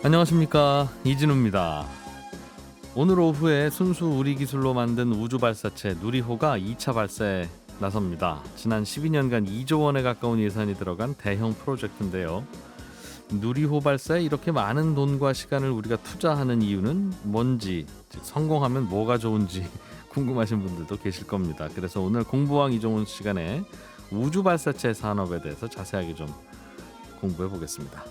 안녕하십니까, 이진우입니다. 오늘 오후에 순수 우리 기술로 만든 우주 발사체 누리호가 2차 발사에 나섭니다. 지난 12년간 2조 원에 가까운 예산이 들어간 대형 프로젝트인데요. 누리호 발사에 이렇게 많은 돈과 시간을 우리가 투자하는 이유는 뭔지, 즉 성공하면 뭐가 좋은지 궁금하신 분들도 계실 겁니다. 그래서 오늘 공부왕 이종훈 시간에 우주 발사체 산업에 대해서 자세하게 좀 공부해 보겠습니다.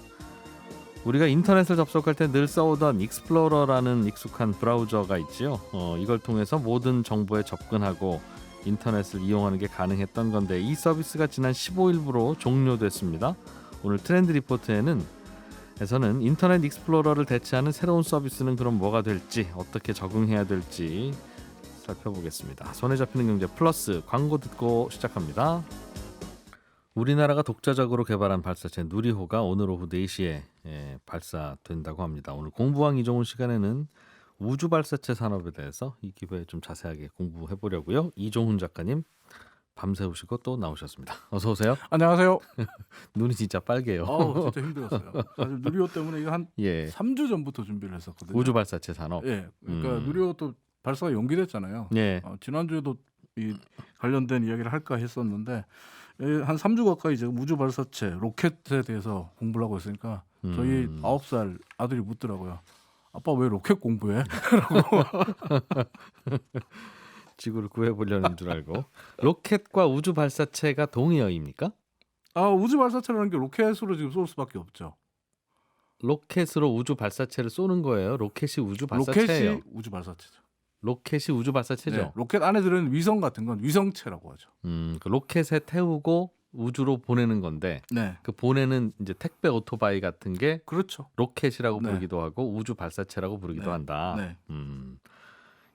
우리가 인터넷을 접속할 때 늘 써오던 익스플로러라는 익숙한 브라우저가 있지요. 이걸 통해서 모든 정보에 접근하고 인터넷을 이용하는 게 가능했던 건데, 이 서비스가 지난 15일부로 종료됐습니다. 오늘 트렌드 리포트에서는 인터넷 익스플로러를 대체하는 새로운 서비스는 그럼 뭐가 될지, 어떻게 적응해야 될지 살펴보겠습니다. 손에 잡히는 경제 플러스 광고 듣고 시작합니다. 우리나라가 독자적으로 개발한 발사체 누리호가 오늘 오후 4시에 발사된다고 합니다. 오늘 공부왕 이종훈 시간에는 우주 발사체 산업에 대해서 이 기회에 좀 자세하게 공부해 보려고요. 이종훈 작가님 밤새우시고 또 나오셨습니다. 어서 오세요. 안녕하세요. 눈이 진짜 빨개요. 진짜 힘들었어요. 사실 누리호 때문에 이거 한 3주 전부터 준비를 했었거든요. 우주 발사체 산업. 예. 그러니까 누리호 또 발사가 연기됐잖아요. 예. 지난주에도 이 관련된 이야기를 할까 했었는데 한 3주 가까이 제가 우주 발사체 로켓에 대해서 공부를 하고 있으니까 저희 9살 아들이 묻더라고요. 아빠 왜 로켓 공부해? 지구를 구해보려는 줄 알고. 로켓과 우주 발사체가 동의어입니까? 우주 발사체라는 게 로켓으로 지금 쏠 수밖에 없죠. 로켓으로 우주 발사체를 쏘는 거예요. 로켓이 우주 발사체예요. 로켓이 우주 발사체죠. 로켓이 우주 발사체죠. 네, 로켓 안에 들어있는 위성 같은 건 위성체라고 하죠. 그 로켓에 태우고 우주로 보내는 건데, 네. 그 보내는 이제 택배 오토바이 같은 게 그렇죠. 로켓이라고 네. 부르기도 하고 우주 발사체라고 부르기도 네. 한다. 네.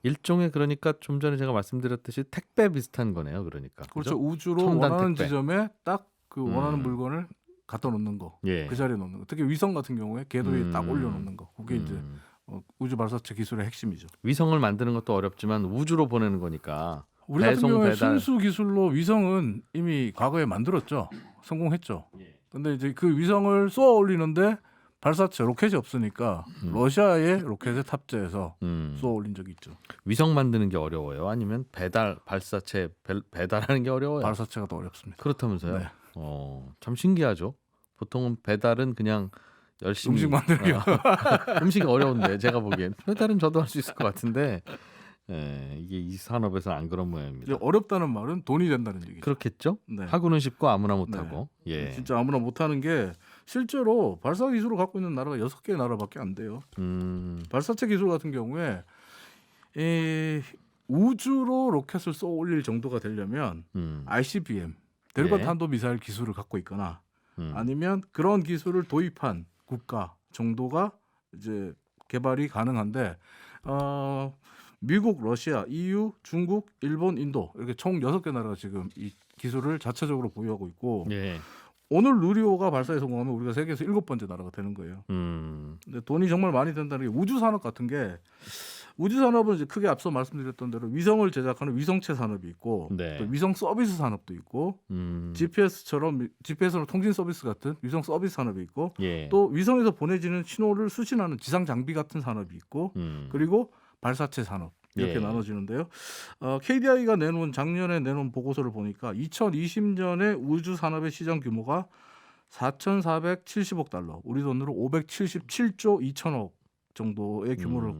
일종의, 그러니까 좀 전에 제가 말씀드렸듯이 택배 비슷한 거네요. 그러니까 그렇죠. 그죠? 우주로 첨단 원하는 택배. 지점에 딱 그 원하는 물건을 갖다 놓는 거. 예. 그 자리에 놓는 거. 특히 위성 같은 경우에 궤도에 딱 올려놓는 거. 그게 이제 우주 발사체 기술의 핵심이죠. 위성을 만드는 것도 어렵지만 우주로 보내는 거니까 우리 같은 배송, 경우에 배달. 순수 기술로 위성은 이미 과거에 만들었죠. 성공했죠. 근데 이제 그 위성을 쏘아 올리는데 발사체 로켓이 없으니까 러시아의 로켓에 탑재해서 쏘아 올린 적이 있죠. 위성 만드는 게 어려워요? 아니면 발사체 배달하는 게 어려워요? 발사체가 더 어렵습니다. 그렇다면서요? 네. 참 신기하죠. 보통은 배달은 그냥 열심히 음식 만들기. 음식이 어려운데, 제가 보기엔 배달은 저도 할 수 있을 것 같은데, 이게 이 산업에서는 안 그런 모양입니다. 어렵다는 말은 돈이 된다는 얘기죠. 그렇겠죠? 네. 하고는 쉽고 아무나 못하고. 예. 진짜 아무나 못하는 게, 실제로 발사 기술을 갖고 있는 나라가 6개의 나라밖에 안 돼요. 발사체 기술 같은 경우에 우주로 로켓을 쏘아 올릴 정도가 되려면 ICBM, 대륙간 탄도 미사일 기술을 갖고 있거나 아니면 그런 기술을 도입한 국가 정도가 이제 개발이 가능한데, 미국, 러시아, EU, 중국, 일본, 인도 이렇게 총 6개 나라가 지금 이 기술을 자체적으로 보유하고 있고, 예. 오늘 누리호가 발사에 성공하면 우리가 세계에서 7번째 나라가 되는 거예요. 근데 돈이 정말 많이 든다는 게, 우주 산업 같은 게, 우주 산업은 이제 크게 앞서 말씀드렸던 대로 위성을 제작하는 위성체 산업이 있고, 네. 또 위성 서비스 산업도 있고, GPS는 통신 서비스 같은 위성 서비스 산업이 있고, 예. 또 위성에서 보내지는 신호를 수신하는 지상 장비 같은 산업이 있고, 그리고 발사체 산업, 이렇게 예. 나눠지는데요. KDI가 작년에 내놓은 보고서를 보니까 2020년에 우주 산업의 시장 규모가 4,470억 달러, 우리 돈으로 577조 2천억 정도의 규모를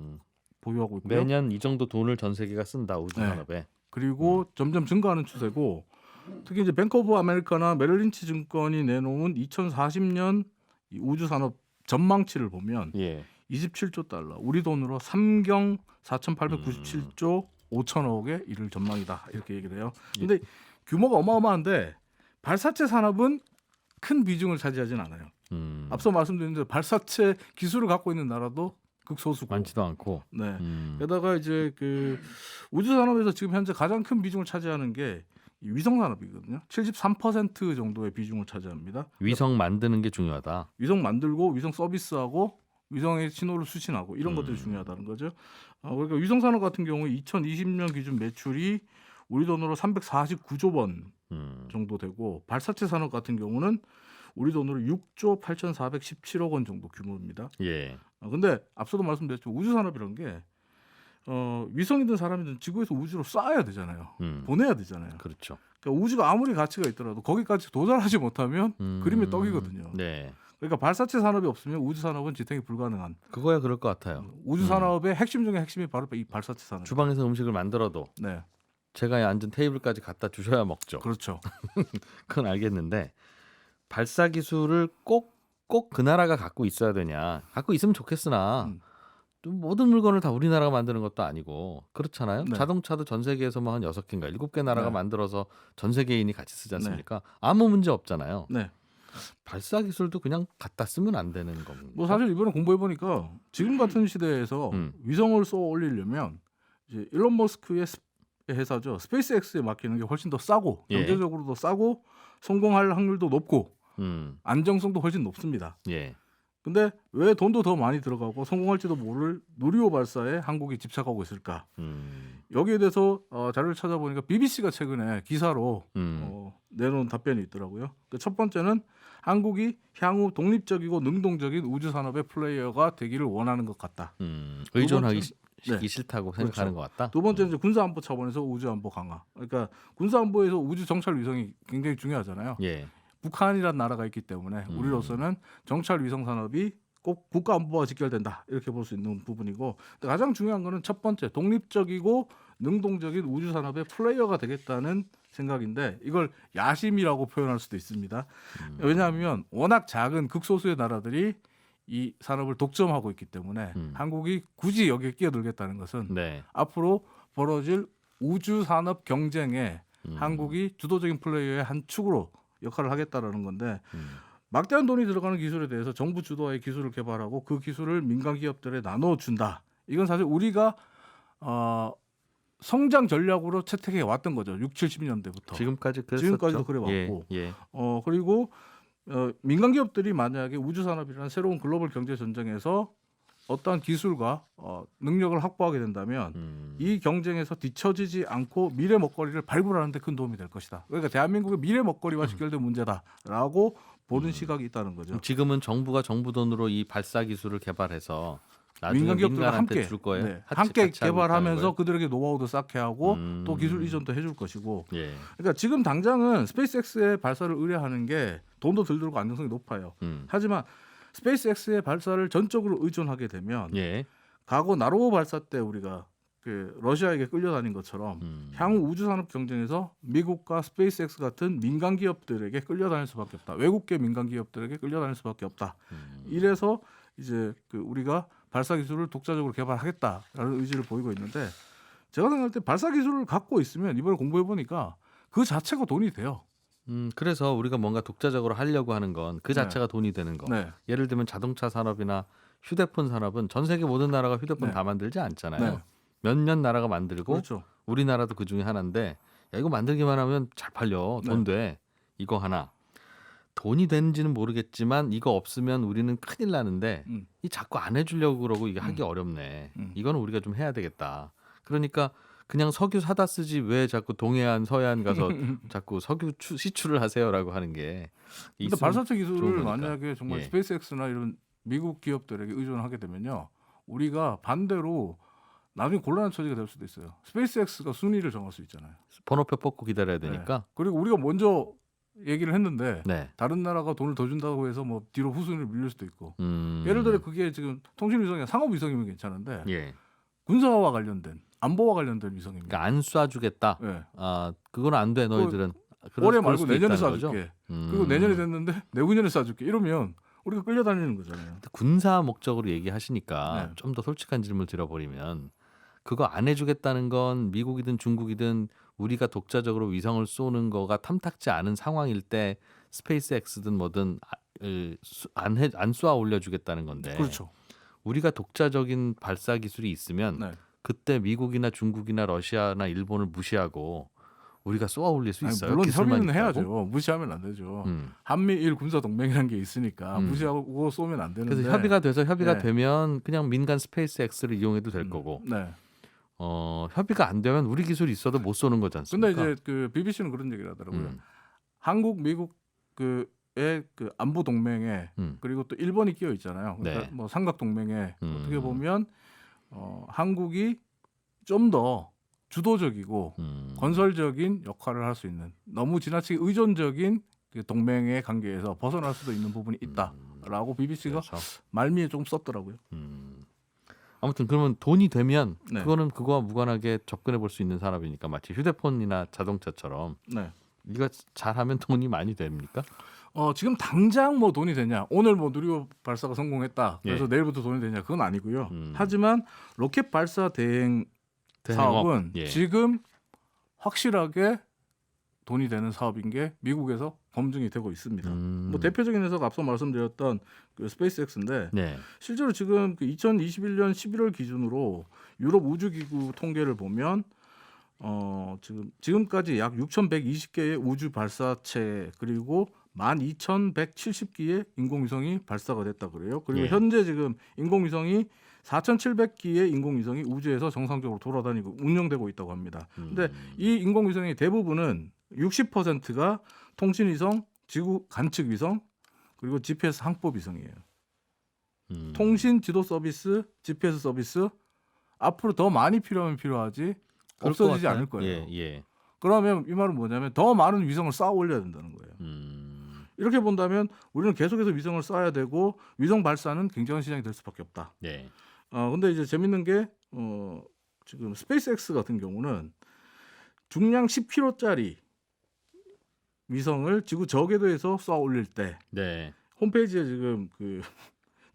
보유하고 있고요. 매년 이 정도 돈을 전 세계가 쓴다, 우주 네. 산업에. 그리고 점점 증가하는 추세고, 특히 이제 뱅크 오브 아메리카나 메릴린치 증권이 내놓은 2040년 우주 산업 전망치를 보면 예. 27조 달러, 우리 돈으로 3경 4,897조 5천억에 이를 전망이다, 이렇게 얘기를 해요. 근데 규모가 어마어마한데 발사체 산업은 큰 비중을 차지하진 않아요. 앞서 말씀드린 대로 발사체 기술을 갖고 있는 나라도 극소수고 많지도 않고. 네. 게다가 이제 그 우주 산업에서 지금 현재 가장 큰 비중을 차지하는 게 이 위성 산업이거든요. 73% 정도의 비중을 차지합니다. 위성 만드는 게 중요하다. 위성 만들고 위성 서비스하고 위성의 신호를 수신하고 이런 것들이 중요하다는 거죠. 그러니까 위성 산업 같은 경우에 2020년 기준 매출이 우리 돈으로 349조 원 정도 되고, 발사체 산업 같은 경우는 우리 돈으로 6조 8,417억 원 정도 규모입니다. 예. 근데 앞서도 말씀드렸지만 우주 산업이라는 게 위성이든 사람이든 지구에서 우주로 쏴야 되잖아요. 보내야 되잖아요. 그렇죠. 그러니까 우주가 아무리 가치가 있더라도 거기까지 도달하지 못하면 그림이 떡이거든요. 네. 그러니까 발사체 산업이 없으면 우주 산업은 지탱이 불가능한. 그거야 그럴 것 같아요. 우주 산업의 핵심 중에 핵심이 바로 이 발사체 산업. 주방에서 음식을 만들어도 네, 제가 앉은 테이블까지 갖다 주셔야 먹죠. 그렇죠. 그건 알겠는데 발사 기술을 꼭 그 나라가 갖고 있어야 되냐? 갖고 있으면 좋겠으나 음. 또 모든 물건을 다 우리나라가 만드는 것도 아니고 그렇잖아요. 네. 자동차도 전 세계에서 뭐 한 6개인가 7개 나라가 네. 만들어서 전 세계인이 같이 쓰지 않습니까? 아무 문제 없잖아요. 네. 발사 기술도 그냥 갖다 쓰면 안 되는 겁니다. 뭐 사실 이번에 공부해 보니까 지금 같은 시대에서 위성을 쏘아 올리려면 이제 일론 머스크의 회사죠. 스페이스X에 맡기는 게 훨씬 더 싸고 예. 경제적으로도 싸고 성공할 확률도 높고 안정성도 훨씬 높습니다. 예. 근데 왜 돈도 더 많이 들어가고 성공할지도 모를 누리호 발사에 한국이 집착하고 있을까? 여기에 대해서 자료를 찾아보니까 BBC가 최근에 기사로 내놓은 답변이 있더라고요. 첫 번째는 한국이 향후 독립적이고 능동적인 우주 산업의 플레이어가 되기를 원하는 것 같다. 의존하기 네. 싫다고 생각하는 그렇죠. 것 같다. 두 번째는 이제 군사안보 차원에서 우주안보 강화. 그러니까 군사안보에서 우주 정찰 위성이 굉장히 중요하잖아요. 예. 북한이라는 나라가 있기 때문에 우리로서는 정찰 위성 산업이 꼭 국가 안보와 직결된다 이렇게 볼 수 있는 부분이고 가장 중요한 거는 첫 번째 독립적이고 능동적인 우주 산업의 플레이어가 되겠다는 생각인데 이걸 야심이라고 표현할 수도 있습니다. 왜냐하면 워낙 작은 극소수의 나라들이 이 산업을 독점하고 있기 때문에 한국이 굳이 여기에 끼어들겠다는 것은 네. 앞으로 벌어질 우주 산업 경쟁에 한국이 주도적인 플레이어의 한 축으로 역할을 하겠다라는 건데 막대한 돈이 들어가는 기술에 대해서 정부 주도의 기술을 개발하고 그 기술을 민간 기업들에 나눠준다. 이건 사실 우리가 성장 전략으로 채택해 왔던 거죠. 6, 70년대부터. 지금까지 그랬었죠. 지금까지도 그래 왔고. 예. 그리고 민간 기업들이 만약에 우주 산업이라는 새로운 글로벌 경제 전쟁에서 어떠한 기술과 능력을 확보하게 된다면 이 경쟁에서 뒤처지지 않고 미래 먹거리를 발굴하는 데 큰 도움이 될 것이다. 그러니까 대한민국의 미래 먹거리와 직결된 문제다라고 보는 시각이 있다는 거죠. 지금은 정부가 정부 돈으로 이 발사 기술을 개발해서 나중에 민간 기업들과 민간한테 함께 줄 거예요. 네, 같이 함께 하고 있다는 개발하면서 거예요? 그들에게 노하우도 쌓게 하고 또 기술 이전도 해줄 것이고. 예. 그러니까 지금 당장은 스페이스X의 발사를 의뢰하는 게 돈도 덜 들고 안정성이 높아요. 하지만 스페이스X의 발사를 전적으로 의존하게 되면 예. 과거 나로호 발사 때 우리가 그 러시아에게 끌려다닌 것처럼 향후 우주 산업 경쟁에서 미국과 스페이스X 같은 민간 기업들에게 끌려다닐 수밖에 없다. 외국계 민간 기업들에게 끌려다닐 수밖에 없다. 이래서 이제 그 우리가 발사 기술을 독자적으로 개발하겠다라는 의지를 보이고 있는데 제가 생각할 때 발사 기술을 갖고 있으면 이번에 공부해 보니까 그 자체가 돈이 돼요. 그래서 우리가 뭔가 독자적으로 하려고 하는 건 그 자체가 돈이 되는 거. 네. 예를 들면 자동차 산업이나 휴대폰 산업은 전 세계 모든 나라가 휴대폰 네. 다 만들지 않잖아요. 네. 몇몇 나라가 만들고 그렇죠. 우리나라도 그 중에 하나인데 야, 이거 만들기만 하면 잘 팔려. 돈 돼. 이거 하나. 돈이 되는지는 모르겠지만 이거 없으면 우리는 큰일 나는데 이 자꾸 안 해주려고 그러고 이게 하기 어렵네. 이거는 우리가 좀 해야 되겠다. 그러니까 그냥 석유 사다 쓰지 왜 자꾸 동해안 서해안 가서 자꾸 석유 시추를 하세요라고 하는 게. 근데 발사체 기술을 좋은 거니까. 만약에 정말 예. 스페이스X나 이런 미국 기업들에게 의존하게 되면요, 우리가 반대로 나중에 곤란한 처지가 될 수도 있어요. 스페이스X가 순위를 정할 수 있잖아요. 번호표 뽑고 기다려야 되니까. 그리고 우리가 먼저 얘기를 했는데 네. 다른 나라가 돈을 더 준다고 해서 뭐 뒤로 후순위를 밀릴 수도 있고. 음. 예를 들어 그게 지금 통신 위성이나 상업 위성이면 괜찮은데 예. 군사와 관련된 안보와 관련된 위성입니다. 그러니까 안 쏴주겠다. 예. 아 그건 안 돼 너희들은. 올해 그럴 말고 수도 내년에 있다는 거죠? 쏴줄게. 그리고 내년에 됐는데 내후년에 쏴줄게. 이러면 우리가 끌려다니는 거잖아요. 군사 목적으로 얘기하시니까 네. 좀 더 솔직한 질문을 드려버리면 그거 안 해주겠다는 건 미국이든 중국이든 우리가 독자적으로 위성을 쏘는 거가 탐탁지 않은 상황일 때 스페이스X든 뭐든 안 쏘아 올려주겠다는 건데 그렇죠. 우리가 독자적인 발사 기술이 있으면 네. 그때 미국이나 중국이나 러시아나 일본을 무시하고 우리가 쏘아 올릴 수 아니, 있어요. 물론 기술만 협의는 있다고? 해야죠. 무시하면 안 되죠. 음. 한미일 군사 동맹이라는 게 있으니까 무시하고 쏘면 안 되는데. 그래서 협의가 돼서 협의가 네. 되면 그냥 민간 스페이스X를 이용해도 될 거고 네. 협의가 안 되면 우리 기술이 있어도 못 쏘는 거지 않습니까? 근데 이제 그 BBC는 그런 얘기를 하더라고요. 음. 한국, 미국 그의 그 안보 동맹에 그리고 또 일본이 끼어 있잖아요. 그러니까 네. 뭐 삼각 동맹에 어떻게 보면 한국이 좀 더 주도적이고 건설적인 역할을 할 수 있는 너무 지나치게 의존적인 그 동맹의 관계에서 벗어날 수도 있는 부분이 있다라고 BBC가 그래서, 말미에 좀 썼더라고요. 아무튼 그러면 돈이 되면 네. 그거는 그거와 무관하게 접근해 볼 수 있는 산업이니까 마치 휴대폰이나 자동차처럼 네. 이거 잘하면 돈이 많이 됩니까? 지금 당장 뭐 돈이 되냐? 오늘 뭐 누리호 발사가 성공했다. 그래서 예. 내일부터 돈이 되냐? 그건 아니고요. 음. 하지만 로켓 발사 대행 대행업. 사업은 예. 지금 확실하게 돈이 되는 사업인 게 미국에서 검증이 되고 있습니다. 뭐 대표적인 회사가 앞서 말씀드렸던 그 스페이스X인데 네. 실제로 지금 그 2021년 11월 기준으로 유럽 우주기구 통계를 보면 지금까지 약 6,120개의 우주 발사체 그리고 12,170기의 인공위성이 발사가 됐다 그래요. 그리고 예. 현재 지금 인공위성이 4,700기의 인공위성이 우주에서 정상적으로 돌아다니고 운영되고 있다고 합니다. 근데 이 인공위성의 대부분은 60%가 통신위성, 지구 관측 위성, 그리고 GPS 항법 위성이에요. 통신 지도 서비스, GPS 서비스 앞으로 더 많이 필요하면 필요하지 그럴 것 없어지지 같아요. 않을 거예요. 예, 예. 그러면 이 말은 뭐냐면 더 많은 위성을 쌓아 올려야 된다는 거예요. 이렇게 본다면 우리는 계속해서 위성을 쌓아야 되고 위성 발사는 굉장한 시장이 될 수밖에 없다. 네. 근데 이제 재밌는 게 지금 스페이스X 같은 경우는 중량 10kg짜리 위성을 지구 저궤도에서 쏘아 올릴 때 네. 홈페이지에 지금 그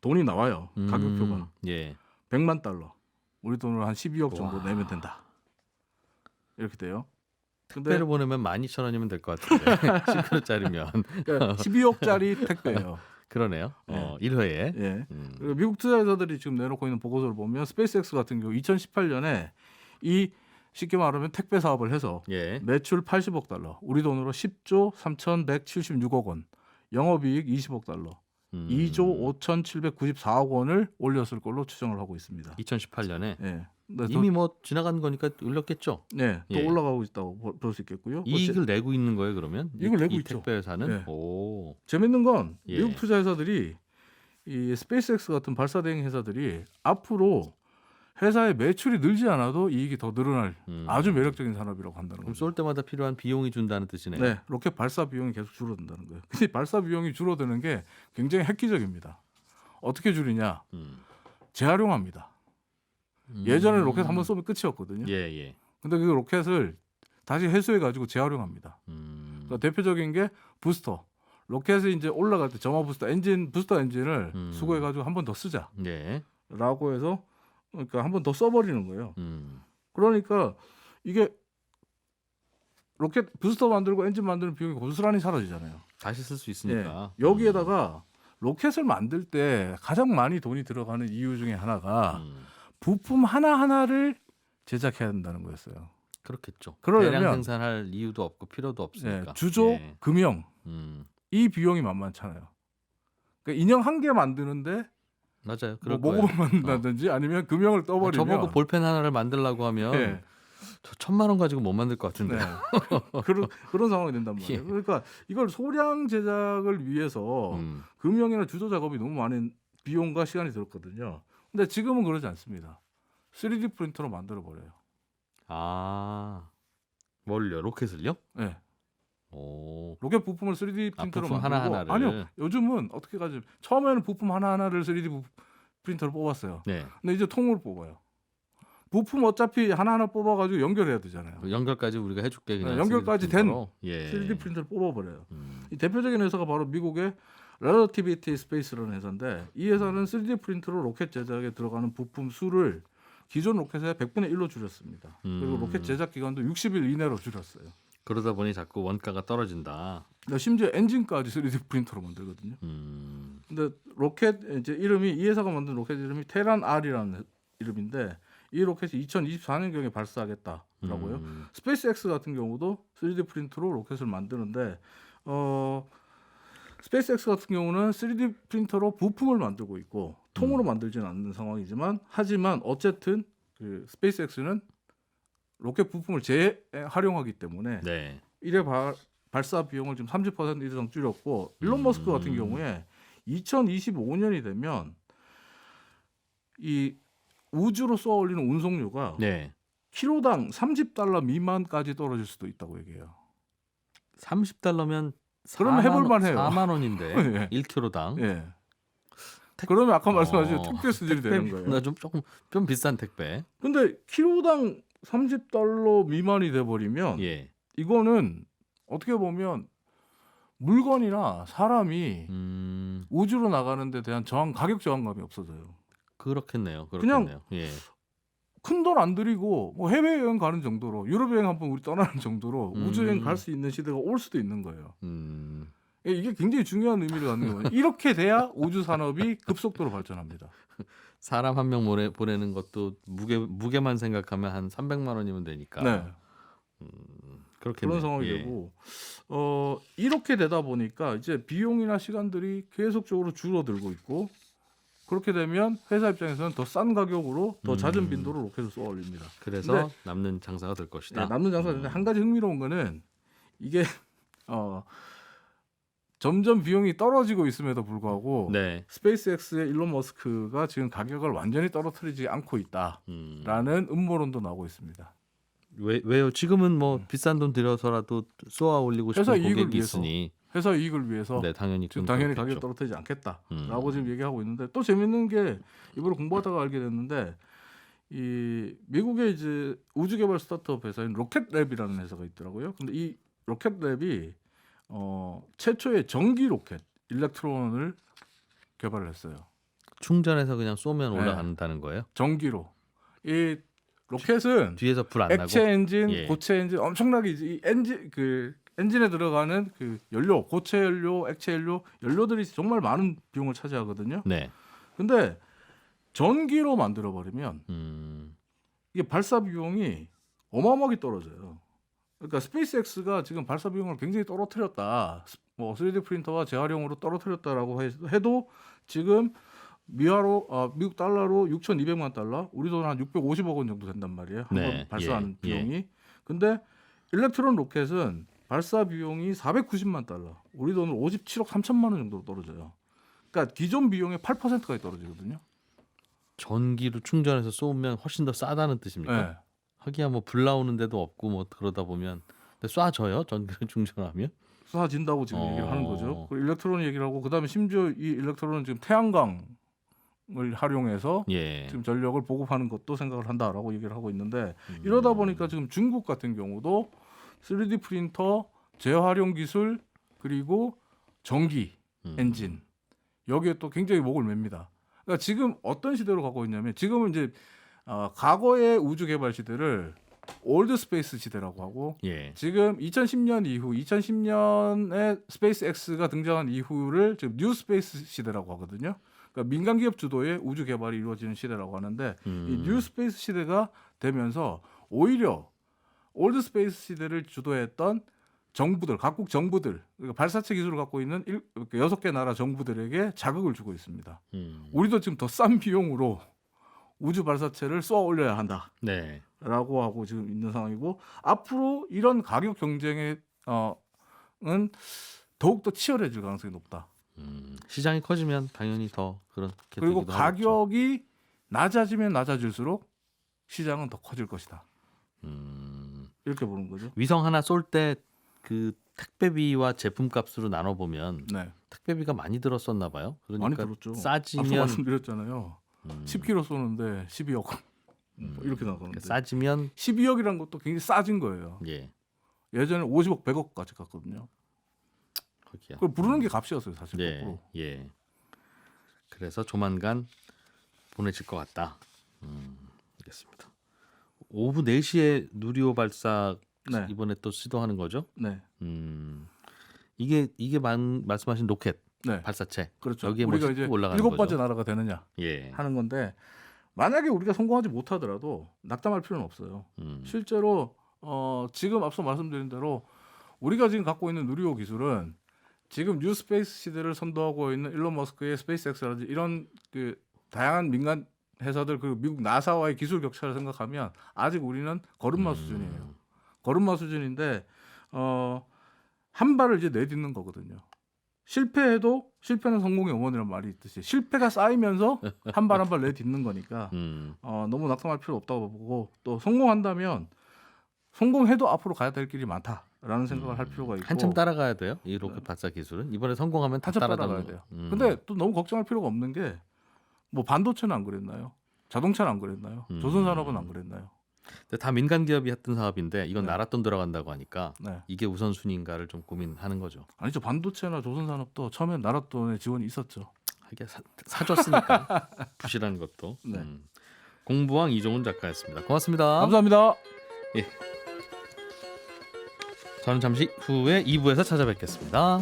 돈이 나와요. 가격표가 예. 100만 달러. 우리 돈으로 한 12억 정도 와. 내면 된다. 이렇게 돼요. 근데 택배를 보내면 12,000원이면 될 것 같은데 10kg짜리면 그러니까 12억짜리 택배예요. 그러네요. 네. 1회에. 예. 그리고 미국 투자자들이 지금 내놓고 있는 보고서를 보면 스페이스X 같은 경우 2018년에 이 쉽게 말하면 택배 사업을 해서 예. 매출 80억 달러, 우리 돈으로 10조 3,176억 원, 영업이익 20억 달러, 2조 5,794억 원을 올렸을 걸로 추정을 하고 있습니다. 2018년에 예. 네, 이미 뭐 지나간 거니까 올렸겠죠. 네, 또 예. 올라가고 있다고 볼 수 있겠고요. 이익을 내고 있는 거예요, 그러면? 이익을 내고 이 있죠. 택배 회사는? 예. 오. 재밌는 건 예. 미국 투자 회사들이 이 스페이스X 같은 발사 대행 회사들이 앞으로 회사의 매출이 늘지 않아도 이익이 더 늘어날 아주 매력적인 산업이라고 한다는 그럼 거죠. 쏠 때마다 필요한 비용이 준다는 뜻이네요. 네, 로켓 발사 비용이 계속 줄어든다는 거예요. 근데 발사 비용이 줄어드는 게 굉장히 획기적입니다. 어떻게 줄이냐? 재활용합니다. 예전에 로켓 한번 쏘면 끝이었거든요. 예, 예. 근데 그 로켓을 다시 회수해 가지고 재활용합니다. 그러니까 대표적인 게 부스터. 로켓이 이제 올라갈 때 점화 부스터 엔진 부스터 엔진을 수거해 가지고 한 번 더 쓰자라고 네. 해서 그러니까 한 번 더 써버리는 거예요. 그러니까 이게 로켓 부스터 만들고 엔진 만드는 비용이 고스란히 사라지잖아요. 다시 쓸 수 있으니까. 예. 여기에다가 로켓을 만들 때 가장 많이 돈이 들어가는 이유 중에 하나가 부품 하나하나를 제작해야 된다는 거였어요. 그렇겠죠. 그러려면 대량 생산할 이유도 없고 필요도 없으니까. 예, 주조, 예. 금형 이 이 비용이 만만찮아요. 그러니까 인형 한 개 만드는데 맞아요. 뭐 그럴 거예요. 모금을 만든다든지 아니면 금형을 떠버리면 저보고 볼펜 하나를 만들라고 하면 예. 저 1,000만 원 가지고 못 만들 것 같은데. 네. 그런 상황이 된단 말이에요. 예. 그러니까 이걸 소량 제작을 위해서 금형이나 주조 작업이 너무 많은 비용과 시간이 들었거든요. 근데 지금은 그러지 않습니다. 3D 프린터로 만들어 버려요. 아, 뭘요? 로켓을요? 네. 오, 로켓 부품을 3D 프린터로 부품 만들고 하나하나를. 아니요. 요즘은 어떻게 가지? 처음에는 부품 하나하나를 3D 프린터로 뽑았어요. 네. 근데 이제 통으로 뽑아요. 부품 어차피 하나하나 뽑아가지고 연결해야 되잖아요. 연결까지 우리가 해줄게 그냥. 연결까지 3D 된 프린터로. 예. 3D 프린터를 뽑아버려요. 이 대표적인 회사가 바로 미국의 Relativity Space라는 회사인데 이 회사는 3D 프린터로 로켓 제작에 들어가는 부품 수를 기존 로켓의 100분의 1로 줄였습니다. 그리고 로켓 제작 기간도 60일 이내로 줄였어요. 그러다 보니 자꾸 원가가 떨어진다. 심지어 엔진까지 3D 프린터로 만들거든요. 근데 로켓 이제 이름이 이 회사가 만든 로켓 이름이 테란 R이라는 이름인데 이 로켓이 2024년경에 발사하겠다라고요. 스페이스X 같은 경우도 3D 프린터로 로켓을 만드는데 스페이스X 같은 경우는 3D 프린터로 부품을 만들고 있고 통으로 만들지는 않는 상황이지만 하지만 어쨌든 그 스페이스X는 로켓 부품을 재활용하기 때문에 네. 1회 발사 비용을 지금 30% 이상 줄였고 일론 머스크 같은 경우에 2025년이 되면 이 우주로 쏘아 올리는 운송료가 네. 키로당 $30 미만까지 떨어질 수도 있다고 얘기해요. $30면 그러면 해볼 만해요. 4만 원인데 예. 1kg당. 예. 그러면 아까 말씀하신 어, 택배 수준이 되는 거예요. 나 좀 비싼 택배. 근데 키로당 $30 미만이 돼 버리면 예. 이거는 어떻게 보면 물건이나 사람이 우주로 나가는 데 대한 가격 저항감이 없어져요. 그렇겠네요. 그냥 예. 큰 돈 안 들이고 뭐 해외여행 가는 정도로 유럽 여행 한번 우리 떠나는 정도로 우주여행 갈 수 있는 시대가 올 수도 있는 거예요. 이게 굉장히 중요한 의미를 갖는 거예요. 이렇게 돼야 우주 산업이 급속도로 발전합니다. 사람 한 명 보내는 것도 무게만 생각하면 한 300만 원이면 되니까. 네. 그렇겠네요. 그런 상황이 예. 되고 이렇게 되다 보니까 이제 비용이나 시간들이 계속적으로 줄어들고 있고 그렇게 되면 회사 입장에서는 더 싼 가격으로 더 잦은 빈도로 로켓을 쏘아 올립니다. 그래서 근데 남는 장사가 될 것이다. 네, 남는 장사인데 한 가지 흥미로운 거는 이게 점점 비용이 떨어지고 있음에도 불구하고 네. 스페이스X의 일론 머스크가 지금 가격을 완전히 떨어뜨리지 않고 있다라는 음모론도 나오고 있습니다. 왜요? 지금은 뭐 비싼 돈 들여서라도 쏘아 올리고 싶은 회사 이익을 고객이 위해서. 있으니 회사 이익을 위해서 네, 당연히 지금 그건 당연히 그렇겠죠. 가격 떨어뜨리지 않겠다라고 지금 얘기하고 있는데 또 재밌는 게 이번에 공부하다가 알게 됐는데 이 미국의 이제 우주 개발 스타트업 회사인 로켓랩이라는 회사가 있더라고요. 근데 이 로켓랩이 최초의 전기 로켓 일렉트론을 개발을 했어요. 충전해서 그냥 쏘면 네. 올라간다는 거예요? 전기로. 이 로켓은 뒤에서 불 안 나고? 액체 엔진, 예. 고체 엔진 엄청나게 이 엔진에 들어가는 그 연료, 고체 연료, 액체 연료들이 정말 많은 비용을 차지하거든요. 네. 근데 전기로 만들어 버리면 이게 발사 비용이 어마어마하게 떨어져요. 그러니까 스페이스X가 지금 발사 비용을 굉장히 떨어뜨렸다. 뭐 3D 프린터와 재활용으로 떨어뜨렸다라고 해도 지금 미국 달러로 6,200만 달러, 우리 돈 한 650억 원 정도 된단 말이에요. 한 번 네. 발사하는 예. 비용이. 근데 일렉트론 로켓은 발사 비용이 490만 달러, 우리 돈으로 57억 3천만 원 정도로 떨어져요. 그러니까 기존 비용의 8%까지 떨어지거든요. 전기로 충전해서 쏘면 훨씬 더 싸다는 뜻입니까? 네. 하기야 뭐 불 나오는 데도 없고 뭐 그러다 보면 근데 쏴져요? 전기로 충전하면? 쏴진다고 지금 얘기를 하는 거죠. 그 일렉트론 얘기를 하고 그다음에 심지어 이 일렉트론은 지금 태양광을 활용해서 예. 지금 전력을 보급하는 것도 생각을 한다라고 얘기를 하고 있는데 이러다 보니까 지금 중국 같은 경우도 3D 프린터, 재활용 기술 그리고 전기 엔진 여기에 또 굉장히 목을 맵니다. 그러니까 지금 어떤 시대로 가고 있냐면 지금은 이제 과거의 우주 개발 시대를 올드 스페이스 시대라고 하고 예. 지금 2010년 이후 2010년에 스페이스X가 등장한 이후를 지금 뉴 스페이스 시대라고 하거든요. 그러니까 민간 기업 주도의 우주 개발이 이루어지는 시대라고 하는데 이 뉴 스페이스 시대가 되면서 오히려 올드 스페이스 시대를 주도했던 정부들, 각국 정부들, 그러니까 발사체 기술을 갖고 있는 6개 나라 정부들에게 자극을 주고 있습니다. 우리도 지금 더 싼 비용으로 우주 발사체를 쏘아 올려야 한다. 네. 라고 하고 지금 있는 상황이고 앞으로 이런 가격 경쟁은 더욱더 치열해질 가능성이 높다. 시장이 커지면 당연히 더 그렇게 그리고 되기도 하겠죠. 가격이 낮아지면 낮아질수록 시장은 더 커질 것이다. 이렇게 보는 거죠. 위성 하나 쏠 때 그 택배비와 제품값으로 나눠 보면 네, 택배비가 많이 들었었나 봐요. 그러니까 많이 들었죠. 앞서 싸지면 말씀드렸잖아요. 10kg 쏘는데 12억 이렇게 나가는데 싸지면 12억이라는 것도 굉장히 싸진 거예요. 예. 예전에 50억, 100억까지 갔거든요. 거기야. 그걸 부르는 게 값이었어요, 사실. 예. 거꾸로. 예. 그래서 조만간 보내질 것 같다. 알겠습니다. 오후 4시에 누리호 발사 네. 이번에 또 시도하는 거죠? 네, 이게 말씀하신 로켓 네, 발사체. 그렇죠. 여기에 뭐 우리가 이제 올라가는 7번째 거죠. 나라가 되느냐 예. 하는 건데 만약에 우리가 성공하지 못하더라도 낙담할 필요는 없어요. 실제로 지금 앞서 말씀드린 대로 우리가 지금 갖고 있는 누리호 기술은 지금 뉴 스페이스 시대를 선도하고 있는 일론 머스크의 스페이스X라든지 이런 그 다양한 민간 회사들 그리고 미국 나사와의 기술 격차를 생각하면 아직 우리는 걸음마 수준이에요. 걸음마 수준인데 한 발을 이제 내딛는 거거든요. 실패해도 실패는 성공의 어머니란 말이 있듯이 실패가 쌓이면서 한 발 한 발 내딛는 거니까 너무 낙담할 필요 없다고 보고 또 성공한다면 성공해도 앞으로 가야 될 길이 많다라는 생각을 할 필요가 있고 한참 따라가야 돼요. 이 로켓 발사 기술은 이번에 성공하면 다 한참 따라가야 따라가야 돼요. 돼요. 근데 또 너무 걱정할 필요가 없는 게 뭐 반도체는 안 그랬나요? 자동차는 안 그랬나요? 조선산업은 안 그랬나요? 근데 다 민간 기업이 했던 사업인데 이건 네. 나라 돈 들어간다고 하니까 네. 이게 우선순위인가를 좀 고민하는 거죠. 아니죠. 반도체나 조선산업도 처음엔 나라 돈의 지원이 있었죠. 이게 사줬으니까 부실한 것도. 네. 공부왕 이종훈 작가였습니다. 고맙습니다. 감사합니다. 저는 잠시 후에 2부에서 찾아뵙겠습니다.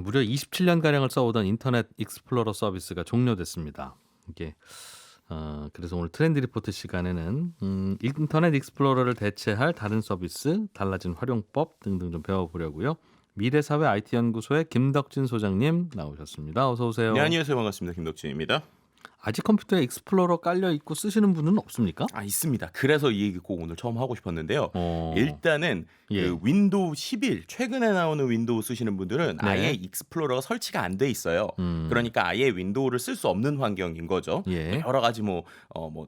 무려 27년가량을 써오던 인터넷 익스플로러 서비스가 종료됐습니다. 이게 그래서 오늘 트렌드 리포트 시간에는 인터넷 익스플로러를 대체할 다른 서비스, 달라진 활용법 등등 좀 배워보려고요. 미래사회 IT연구소의 김덕진 소장님 나오셨습니다. 어서 오세요. 네, 안녕하세요. 반갑습니다. 김덕진입니다. 아직 컴퓨터에 익스플로러 깔려 있고 쓰시는 분은 없습니까? 있습니다. 그래서 이 얘기 꼭 오늘 처음 하고 싶었는데요. 일단은 예. 그 윈도우 11 최근에 나오는 윈도우 쓰시는 분들은 네. 아예 익스플로러가 설치가 안 돼 있어요. 그러니까 아예 윈도우를 쓸 수 없는 환경인 거죠. 예. 여러 가지 뭐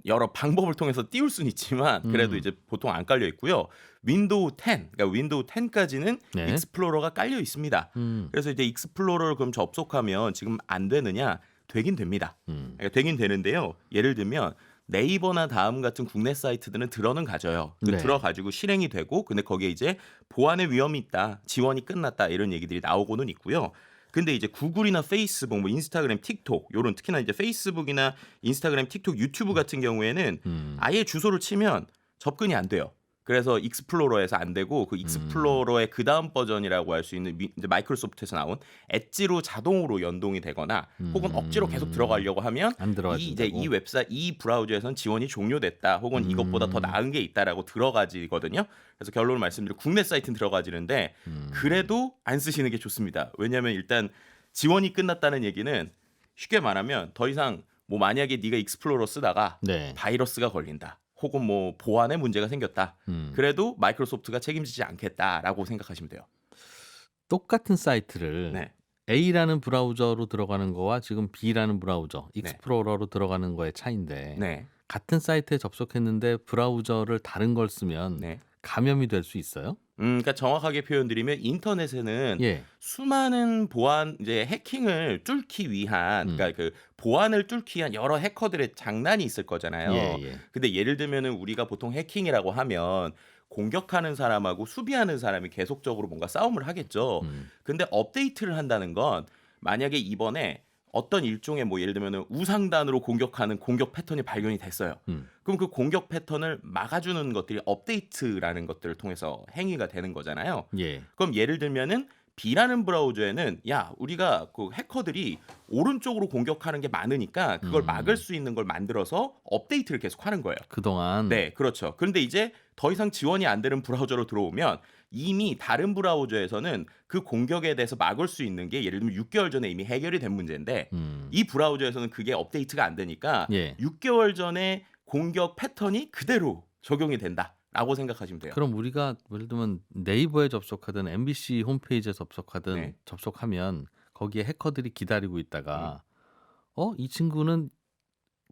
여러 방법을 통해서 띄울 수는 있지만 그래도 이제 보통 안 깔려 있고요. 윈도우 10, 그러니까 윈도우 10까지는 네. 익스플로러가 깔려 있습니다. 그래서 이제 익스플로러를 그럼 접속하면 지금 안 되느냐? 되긴 됩니다. 그러니까 되긴 되는데요. 예를 들면 네이버나 다음 같은 국내 사이트들은 들어는 가져요. 네. 들어가지고 실행이 되고 근데 거기에 이제 보안의 위험이 있다, 지원이 끝났다 이런 얘기들이 나오고는 있고요. 근데 이제 구글이나 페이스북, 뭐 인스타그램, 틱톡 요런 특히나 이제 페이스북이나 인스타그램, 틱톡, 유튜브 같은 경우에는 아예 주소를 치면 접근이 안 돼요. 그래서 익스플로러에서 안 되고 그 익스플로러의 그 다음 버전이라고 할 수 있는 이제 마이크로소프트에서 나온 엣지로 자동으로 연동이 되거나 혹은 억지로 계속 들어가려고 하면 안 들어가진다고. 이 웹사이트 이 브라우저에선 지원이 종료됐다 혹은 이것보다 더 나은 게 있다라고 들어가지거든요. 그래서 결론을 말씀드리면 국내 사이트는 들어가지는데 그래도 안 쓰시는 게 좋습니다. 왜냐하면 일단 지원이 끝났다는 얘기는 쉽게 말하면 더 이상 뭐 만약에 네가 익스플로러 쓰다가 네. 바이러스가 걸린다. 혹은 뭐 보안에 문제가 생겼다. 그래도 마이크로소프트가 책임지지 않겠다라고 생각하시면 돼요. 똑같은 사이트를 네. A라는 브라우저로 들어가는 거와 지금 B라는 브라우저, 익스플로러로 들어가는 거의 차이인데 네. 같은 사이트에 접속했는데 브라우저를 다른 걸 쓰면 네. 감염이 될 수 있어요? 그러니까 정확하게 표현드리면 인터넷에는 예. 수많은 보안 이제 해킹을 뚫기 위한 그러니까 그 보안을 뚫기 위한 여러 해커들의 장난이 있을 거잖아요. 예. 근데 예를 들면은 우리가 보통 해킹이라고 하면 공격하는 사람하고 수비하는 사람이 계속적으로 뭔가 싸움을 하겠죠. 근데 업데이트를 한다는 건 만약에 이번에 어떤 일종의 뭐 예를 들면 우상단으로 공격하는 공격 패턴이 발견이 됐어요. 그럼 그 공격 패턴을 막아주는 것들이 업데이트라는 것들을 통해서 행위가 되는 거잖아요. 예. 그럼 예를 들면은 B라는 브라우저에는 야 우리가 그 해커들이 오른쪽으로 공격하는 게 많으니까 그걸 막을 수 있는 걸 만들어서 업데이트를 계속 하는 거예요. 그동안 네, 그렇죠. 그런데 이제 더 이상 지원이 안 되는 브라우저로 들어오면 이미 다른 브라우저에서는 그 공격에 대해서 막을 수 있는 게 예를 들면 6개월 전에 이미 해결이 된 문제인데 이 브라우저에서는 그게 업데이트가 안 되니까 예. 6개월 전에 공격 패턴이 그대로 적용이 된다라고 생각하시면 돼요. 그럼 우리가 예를 들면 네이버에 접속하든 MBC 홈페이지에 접속하든 네. 접속하면 거기에 해커들이 기다리고 있다가 이 친구는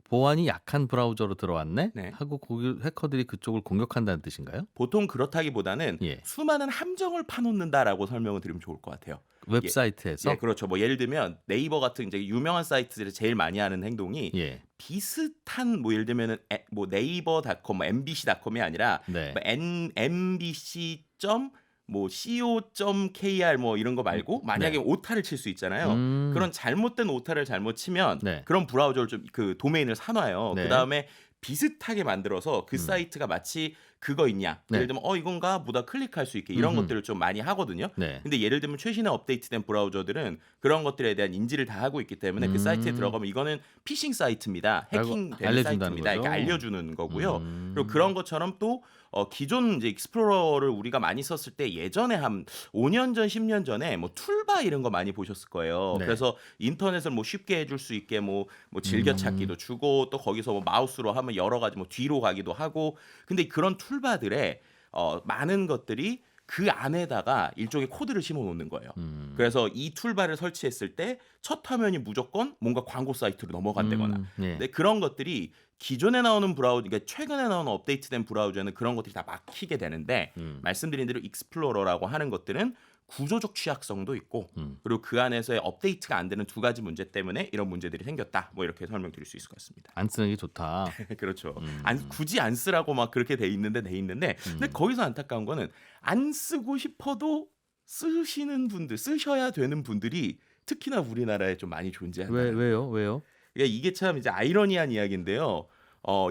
보안이 약한 브라우저로 들어왔네? 네. 하고 거기 해커들이 그쪽을 공격한다는 뜻인가요? 보통 그렇다기보다는 예. 수많은 함정을 파놓는다라고 설명을 드리면 좋을 것 같아요. 웹사이트에서? 예, 그렇죠. 뭐 예를 들면 네이버 같은 이제 유명한 사이트들이 제일 많이 하는 행동이 예. 비슷한 뭐 예를 들면은 뭐 네이버닷컴, 뭐 mbc.com이 아니라 네. 뭐 mbc. 뭐 co.kr 뭐 이런 거 말고 만약에 네. 오타를 칠 수 있잖아요. 그런 잘못된 오타를 잘못 치면 네. 그런 브라우저를 좀 그 도메인을 사놔요. 네. 그다음에 비슷하게 만들어서 그 사이트가 마치 그거 있냐. 네. 예를 들면 이건가 보다 클릭할 수 있게 이런 것들을 좀 많이 하거든요. 네. 근데 예를 들면 최신에 업데이트된 브라우저들은 그런 것들에 대한 인지를 다 하고 있기 때문에 그 사이트에 들어가면 이거는 피싱 사이트입니다. 해킹되는 알려준다는 사이트입니다. 이렇게 거죠? 알려주는 거고요. 그리고 그런 것처럼 또 기존 이제 익스플로러를 우리가 많이 썼을 때 예전에 한 5년 전, 10년 전에 뭐 툴바 이런 거 많이 보셨을 거예요. 네. 그래서 인터넷을 뭐 쉽게 해줄 수 있게 뭐 즐겨찾기도 주고 또 거기서 뭐 마우스로 하면 여러 가지 뭐 뒤로 가기도 하고 근데 그런 툴바들에 많은 것들이 그 안에다가 일종의 코드를 심어 놓는 거예요. 그래서 이 툴바를 설치했을 때 첫 화면이 무조건 뭔가 광고 사이트로 넘어간다거나. 예. 근데 그런 것들이 기존에 나오는 브라우저, 그러니까 최근에 나오는 업데이트된 브라우저는 그런 것들이 다 막히게 되는데 말씀드린 대로 익스플로러라고 하는 것들은 구조적 취약성도 있고 그리고 그 안에서의 업데이트가 안 되는 두 가지 문제 때문에 이런 문제들이 생겼다. 뭐 이렇게 설명드릴 수가 있습니다. 안 쓰는 게 좋다. 그렇죠. 굳이 안 쓰라고 막 그렇게 돼 있는데 근데 거기서 안타까운 거는 안 쓰고 싶어도 쓰시는 분들, 쓰셔야 되는 분들이 특히나 우리나라에 좀 많이 존재한다. 왜요? 그러니까 이게 참 이제 아이러니한 이야기인데요.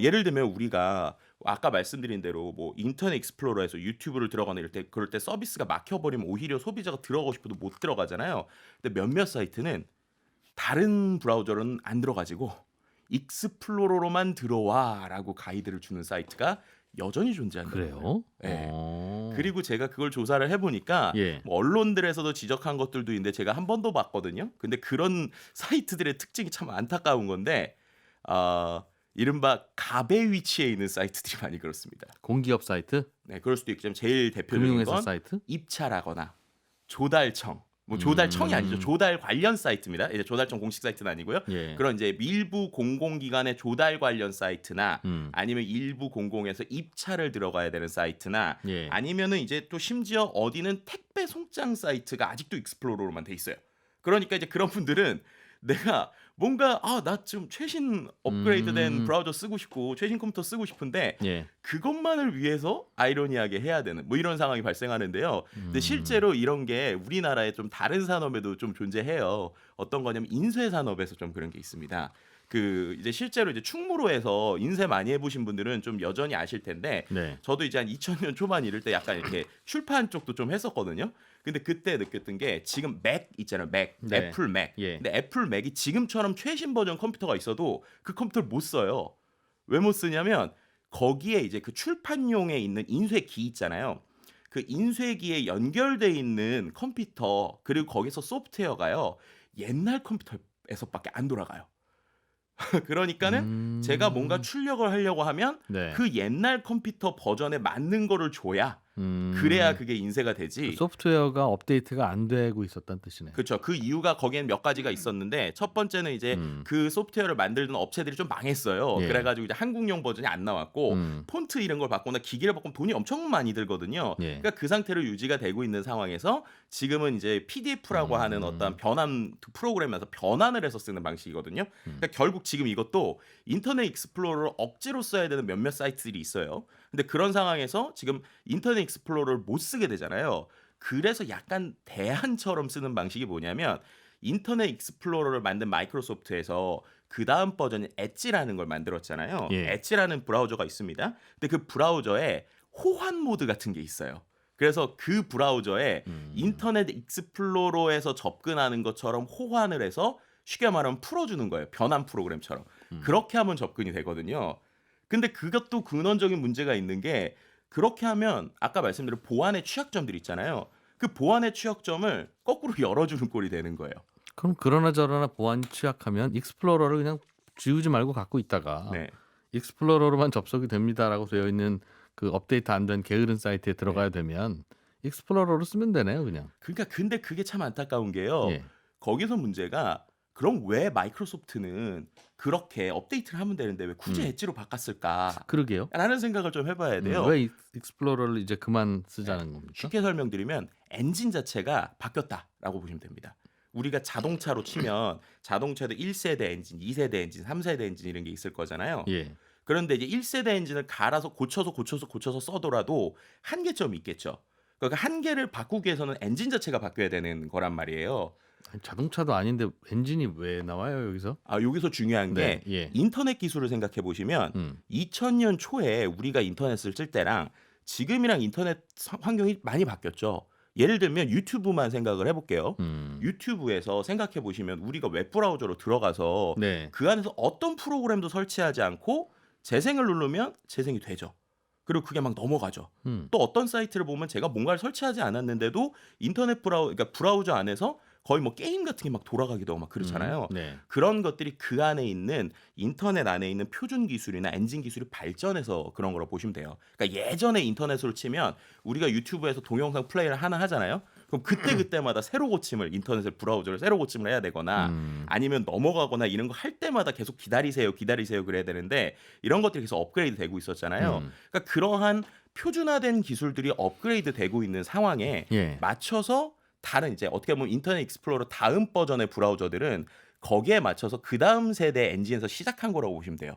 예를 들면 우리가 아까 말씀드린 대로 뭐 인터넷 익스플로러에서 유튜브를 들어가는 이럴 때 그럴 때 서비스가 막혀버리면 오히려 소비자가 들어가고 싶어도 못 들어가잖아요. 근데 몇몇 사이트는 다른 브라우저로는 안 들어가지고 익스플로러로만 들어와라고 가이드를 주는 사이트가 여전히 존재한다. 그래요? 네. 어. 그리고 제가 그걸 조사를 해보니까 예. 뭐 언론들에서도 지적한 것들도 있는데 제가 한 번도 봤거든요. 근데 그런 사이트들의 특징이 참 안타까운 건데 이른바 갑의 위치에 있는 사이트들이 많이 그렇습니다. 공기업 사이트? 네, 그럴 수도 있겠지만 제일 대표적인 금융회사 건 사이트? 입찰하거나 조달청. 뭐 조달청이 아니죠. 조달 관련 사이트입니다. 이제 조달청 공식 사이트는 아니고요. 예. 그런 이제 일부 공공기관의 조달 관련 사이트나 음. 아니면 일부 공공에서 입찰을 들어가야 되는 사이트나 예. 아니면은 이제 또 심지어 어디는 택배 송장 사이트가 아직도 익스플로러로만 돼 있어요. 그러니까 이제 그런 분들은 내가 뭔가 나 좀 최신 업그레이드된 브라우저 쓰고 싶고 최신 컴퓨터 쓰고 싶은데 예. 그것만을 위해서 아이러니하게 해야 되는 뭐 이런 상황이 발생하는데요. 근데 실제로 이런 게 우리나라의 좀 다른 산업에도 좀 존재해요. 어떤 거냐면 인쇄 산업에서 좀 그런 게 있습니다. 그 이제 실제로 이제 충무로에서 인쇄 많이 해보신 분들은 좀 여전히 아실 텐데 네. 저도 이제 한 2000년 초반 이럴 때 약간 이렇게 출판 쪽도 좀 했었거든요. 근데 그때 느꼈던 게 지금 맥 있잖아요. 맥, 네. 애플 맥. 예. 근데 애플 맥이 지금처럼 최신 버전 컴퓨터가 있어도 그 컴퓨터를 못 써요. 왜 못 쓰냐면 거기에 이제 그 출판용에 있는 인쇄기 있잖아요. 그 인쇄기에 연결돼 있는 컴퓨터 그리고 거기서 소프트웨어가요. 옛날 컴퓨터에서밖에 안 돌아가요. 그러니까는 제가 뭔가 출력을 하려고 하면 네. 그 옛날 컴퓨터 버전에 맞는 거를 줘야 음. 그래야 그게 인쇄가 되지. 그 소프트웨어가 업데이트가 안 되고 있었다는 뜻이네. 그렇죠. 그 이유가 거기엔 몇 가지가 있었는데 첫 번째는 이제 그 소프트웨어를 만들던 업체들이 좀 망했어요. 예. 그래가지고 이제 한국용 버전이 안 나왔고 폰트 이런 걸 바꾸나 기기를 바꾸면 돈이 엄청 많이 들거든요. 예. 그러니까 그 상태로 유지가 되고 있는 상황에서 지금은 이제 PDF라고 하는 어떤 변환 프로그램에서 변환을 해서 쓰는 방식이거든요. 그러니까 결국 지금 이것도 인터넷 익스플로러를 억지로 써야 되는 몇몇 사이트들이 있어요. 근데 그런 상황에서 지금 인터넷 익스플로러를 못 쓰게 되잖아요. 그래서 약간 대안처럼 쓰는 방식이 뭐냐면 인터넷 익스플로러를 만든 마이크로소프트에서 그 다음 버전인 엣지라는 걸 만들었잖아요. 예. 엣지라는 브라우저가 있습니다. 근데 그 브라우저에 호환 모드 같은 게 있어요. 그래서 그 브라우저에 인터넷 익스플로러에서 접근하는 것처럼 호환을 해서 쉽게 말하면 풀어주는 거예요. 변환 프로그램처럼. 그렇게 하면 접근이 되거든요. 근데 그것도 근원적인 문제가 있는 게 그렇게 하면 아까 말씀드린 보안의 취약점들 있잖아요. 그 보안의 취약점을 거꾸로 열어주는 꼴이 되는 거예요. 그럼 그러나 저러나 보안이 취약하면 익스플로러를 그냥 지우지 말고 갖고 있다가 네. 익스플로러로만 접속이 됩니다라고 되어 있는 그 업데이트 안 된 게으른 사이트에 들어가야 되면 익스플로러로 쓰면 되네요, 그냥. 그러니까 근데 그게 참 안타까운 게요. 예. 거기서 문제가 그럼 왜 마이크로소프트는 그렇게 업데이트를 하면 되는데 왜 굳이 엣지로 바꿨을까? 그러게요. 라는 생각을 좀 해봐야 돼요. 왜 익스플로러를 이제 그만 쓰자는 겁니까? 쉽게 설명드리면 엔진 자체가 바뀌었다라고 보시면 됩니다. 우리가 자동차로 치면 자동차도 1세대 엔진, 2세대 엔진, 3세대 엔진 이런 게 있을 거잖아요. 예. 그런데 이제 1세대 엔진을 갈아서 고쳐서 써더라도 한계점이 있겠죠. 그러니까 한계를 바꾸기 위해서는 엔진 자체가 바뀌어야 되는 거란 말이에요. 아니, 자동차도 아닌데 엔진이 왜 나와요 여기서? 여기서 중요한 게 네, 예. 인터넷 기술을 생각해 보시면 2000년 초에 우리가 인터넷을 쓸 때랑 지금이랑 인터넷 환경이 많이 바뀌었죠. 예를 들면 유튜브만 생각을 해볼게요. 유튜브에서 생각해 보시면 우리가 웹브라우저로 들어가서 네. 그 안에서 어떤 프로그램도 설치하지 않고 재생을 누르면 재생이 되죠. 그리고 그게 막 넘어가죠. 또 어떤 사이트를 보면 제가 뭔가를 설치하지 않았는데도 인터넷 그러니까 브라우저 안에서 거의 뭐 게임 같은 게 막 돌아가기도 하고 막 그렇잖아요. 네. 그런 것들이 그 안에 있는 인터넷 안에 있는 표준 기술이나 엔진 기술이 발전해서 그런 거라고 보시면 돼요. 그러니까 예전에 인터넷으로 치면 우리가 유튜브에서 동영상 플레이를 하나 하잖아요. 그럼 그때마다 새로 고침을 인터넷을 브라우저를 새로 고침을 해야 되거나 아니면 넘어가거나 이런 거 할 때마다 계속 기다리세요 그래야 되는데 이런 것들이 계속 업그레이드 되고 있었잖아요. 그러니까 그러한 표준화된 기술들이 업그레이드 되고 있는 상황에 예. 맞춰서 다른 이제 어떻게 보면 인터넷 익스플로러 다음 버전의 브라우저들은 거기에 맞춰서 그 다음 세대 엔진에서 시작한 거라고 보시면 돼요.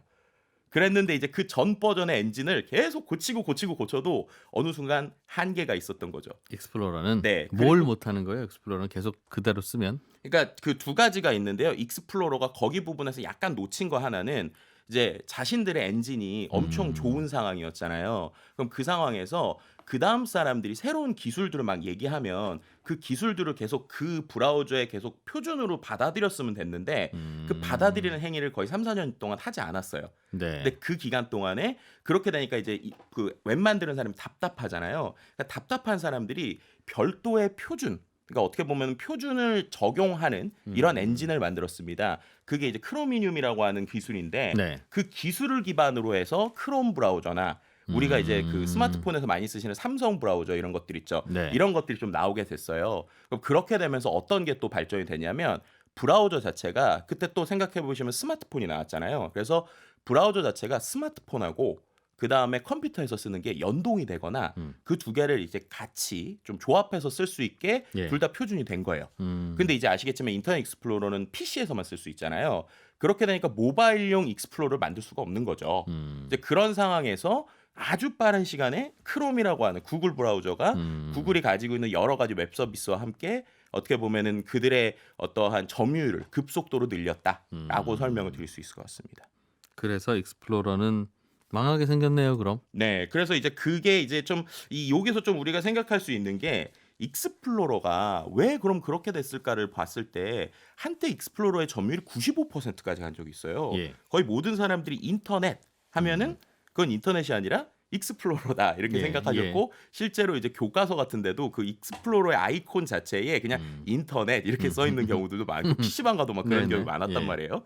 그랬는데 이제 그 전 버전의 엔진을 계속 고쳐도 어느 순간 한계가 있었던 거죠. 익스플로러는 네, 뭘 그리고- 못하는 거예요? 익스플로러는 계속 그대로 쓰면 그러니까 그 두 가지가 있는데요. 익스플로러가 거기 부분에서 약간 놓친 거 하나는 이제 자신들의 엔진이 엄청 좋은 상황이었잖아요. 그럼 그 상황에서 그 다음 사람들이 새로운 기술들을 막 얘기하면 그 기술들을 계속 그 브라우저에 계속 표준으로 받아들였으면 됐는데 그 받아들이는 행위를 거의 3, 4년 동안 하지 않았어요. 네. 근데 그 기간 동안에 그렇게 되니까 이제 그 웹 만드는 사람이 답답하잖아요. 그러니까 답답한 사람들이 별도의 표준, 그러니까 어떻게 보면 표준을 적용하는 이런 엔진을 만들었습니다. 그게 이제 크로미늄이라고 하는 기술인데 네. 그 기술을 기반으로 해서 크롬 브라우저나 우리가 이제 그 스마트폰에서 많이 쓰시는 삼성 브라우저 이런 것들 있죠. 네. 이런 것들이 좀 나오게 됐어요. 그럼 그렇게 되면서 어떤 게 또 발전이 되냐면 브라우저 자체가 그때 또 생각해 보시면 스마트폰이 나왔잖아요. 그래서 브라우저 자체가 스마트폰하고 그 다음에 컴퓨터에서 쓰는 게 연동이 되거나 그 두 개를 이제 같이 좀 조합해서 쓸 수 있게 예. 둘 다 표준이 된 거예요. 근데 이제 아시겠지만 인터넷 익스플로러는 PC에서만 쓸 수 있잖아요. 그렇게 되니까 모바일용 익스플로러를 만들 수가 없는 거죠. 이제 그런 상황에서 아주 빠른 시간에 크롬이라고 하는 구글 브라우저가 구글이 가지고 있는 여러 가지 웹 서비스와 함께 어떻게 보면은 그들의 어떠한 점유율을 급속도로 늘렸다라고 설명을 드릴 수 있을 것 같습니다. 그래서 익스플로러는 망하게 생겼네요. 그럼 네, 그래서 이제 그게 이제 좀 이 여기서 좀 우리가 생각할 수 있는 게 익스플로러가 왜 그럼 그렇게 됐을까를 봤을 때 한때 익스플로러의 점유율이 95%까지 간 적이 있어요. 예. 거의 모든 사람들이 인터넷 하면은 그건 인터넷이 아니라 익스플로러다 이렇게 예, 생각하셨고 실제로 이제 교과서 같은데도 그 익스플로러의 아이콘 자체에 그냥 인터넷 이렇게 써 있는 경우들도 많고 PC방 가도 막 그런 네네. 경우가 많았단 예. 말이에요.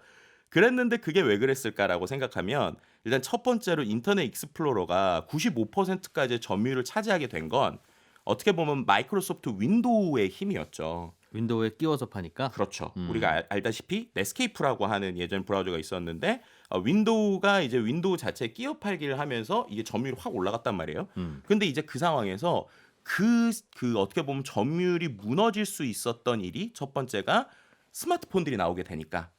그랬는데 그게 왜 그랬을까라고 생각하면 일단 첫 번째로 인터넷 익스플로러가 95%까지의 점유율을 차지하게 된 건 어떻게 보면 마이크로소프트 윈도우의 힘이었죠. 윈도우에 끼워서 파니까. 그렇죠. 우리가 알다시피 넷스케이프라고 하는 예전 브라우저가 있었는데 윈도우가 이제 윈도우 자체에 끼워 팔기를 하면서 이게 점유율이 확 올라갔단 말이에요. 근데 이제 그 상황에서 그 어떻게 보면 점유율이 무너질 수 있었던 일이 첫 번째가 스마트폰들이 나오게 되니까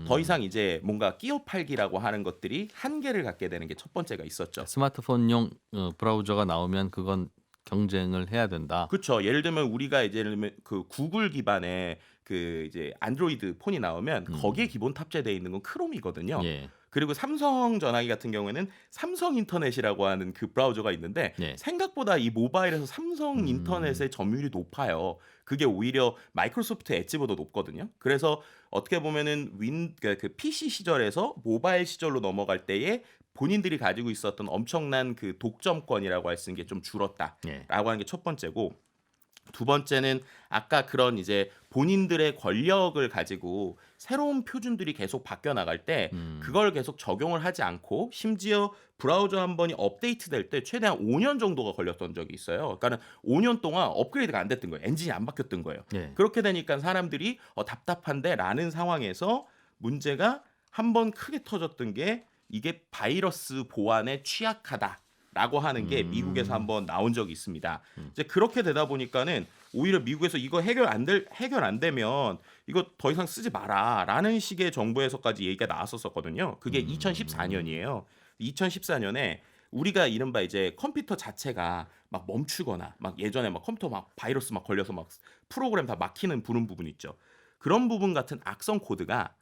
더 이상 이제 뭔가 끼워 팔기라고 하는 것들이 한계를 갖게 되는 게 첫 번째가 있었죠. 스마트폰용 브라우저가 나오면 그건 경쟁을 해야 된다. 그렇죠. 예를 들면 우리가 이제 예를 들면 그 구글 기반의 그 이제 안드로이드 폰이 나오면 거기에 기본 탑재되어 있는 건 크롬이거든요. 예. 그리고 삼성 전화기 같은 경우에는 삼성 인터넷이라고 하는 그 브라우저가 있는데 네. 생각보다 이 모바일에서 삼성 인터넷의 점유율이 높아요. 그게 오히려 마이크로소프트 엣지보다 높거든요. 그래서 어떻게 보면은 그 PC 시절에서 모바일 시절로 넘어갈 때에 본인들이 가지고 있었던 엄청난 그 독점권이라고 할 수 있는 게 좀 줄었다라고 예. 하는 게 첫 번째고 두 번째는 아까 그런 이제 본인들의 권력을 가지고 새로운 표준들이 계속 바뀌어 나갈 때 그걸 계속 적용을 하지 않고 심지어 브라우저 한 번이 업데이트될 때 최대한 5년 정도가 걸렸던 적이 있어요. 그러니까는 5년 동안 업그레이드가 안 됐던 거예요. 엔진이 안 바뀌었던 거예요. 예. 그렇게 되니까 사람들이 답답한데라는 상황에서 문제가 한 번 크게 터졌던 게 이게 바이러스 보안에 취약하다라고 하는 게 미국에서 한번 나온 적이 있습니다. 이제 그렇게 되다 보니까는 오히려 미국에서 이거 해결 안 되면 이거 더 이상 쓰지 마라라는 식의 정부에서까지 얘기가 나왔었거든요. 그게 2014년이에요. 2014년에 우리가 이른바 이제 컴퓨터 자체가 막 멈추거나 막 예전에 막 컴퓨터 막 바이러스 막 걸려서 막 프로그램 다 막히는 부분 있죠. 그런 부분 같은 악성 코드가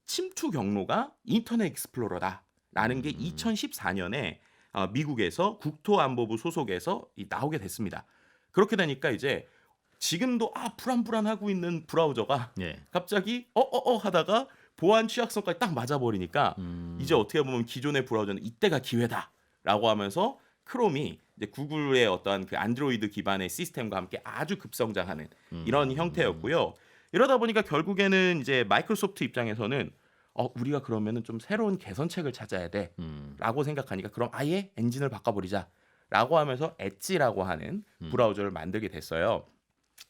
침투 경로가 인터넷 익스플로러다라는 게 2014년에 미국에서 국토안보부 소속에서 나오게 됐습니다. 그렇게 되니까 이제 지금도 불안불안하고 있는 브라우저가 예. 갑자기 하다가 보안 취약성까지 딱 맞아버리니까 이제 어떻게 보면 기존의 브라우저는 이때가 기회다라고 하면서 크롬이 이제 구글의 어떠한 그 안드로이드 기반의 시스템과 함께 아주 급성장하는 이런 형태였고요. 이러다 보니까 결국에는 이제 마이크로소프트 입장에서는 우리가 그러면은 좀 새로운 개선책을 찾아야 돼라고 생각하니까 그럼 아예 엔진을 바꿔버리자라고 하면서 엣지라고 하는 브라우저를 만들게 됐어요.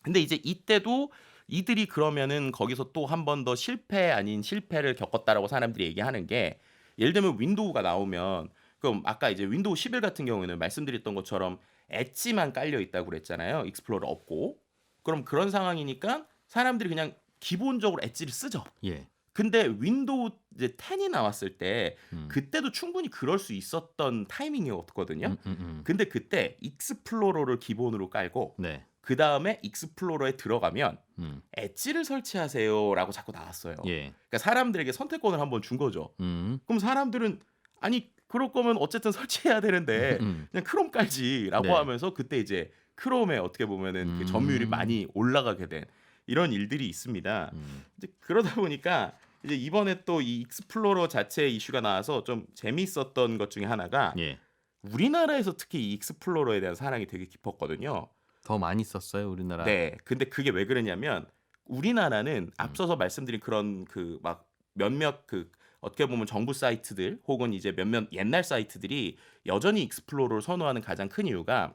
근데 이제 이때도 이들이 그러면은 거기서 또 한 번 더 실패 아닌 실패를 겪었다라고 사람들이 얘기하는 게 예를 들면 윈도우가 나오면 그럼 아까 이제 윈도우 11 같은 경우에는 말씀드렸던 것처럼 엣지만 깔려 있다고 그랬잖아요. 익스플로러 없고. 그럼 그런 상황이니까 사람들이 그냥 기본적으로 엣지를 쓰죠. 예. 근데 윈도우 이제 10이 나왔을 때 그때도 충분히 그럴 수 있었던 타이밍이었거든요. 근데 그때 익스플로러를 기본으로 깔고 네. 그 다음에 익스플로러에 들어가면 엣지를 설치하세요라고 자꾸 나왔어요. 예. 그러니까 사람들에게 선택권을 한번 준 거죠. 그럼 사람들은 아니 그럴 거면 어쨌든 설치해야 되는데 그냥 크롬 깔지라고 네. 하면서 그때 이제 크롬에 어떻게 보면은 그 점유율이 많이 올라가게 된 이런 일들이 있습니다. 이제 그러다 보니까 이제 이번에 또 이 익스플로러 자체 이슈가 나와서 좀 재미있었던 것 중에 하나가 예. 우리나라에서 특히 이 익스플로러에 대한 사랑이 되게 깊었거든요. 더 많이 썼어요, 우리나라. 네. 근데 그게 왜 그러냐면 우리나라는 앞서서 말씀드린 그런 그 막 몇몇 그 어떻게 보면 정부 사이트들 혹은 이제 몇몇 옛날 사이트들이 여전히 익스플로러를 선호하는 가장 큰 이유가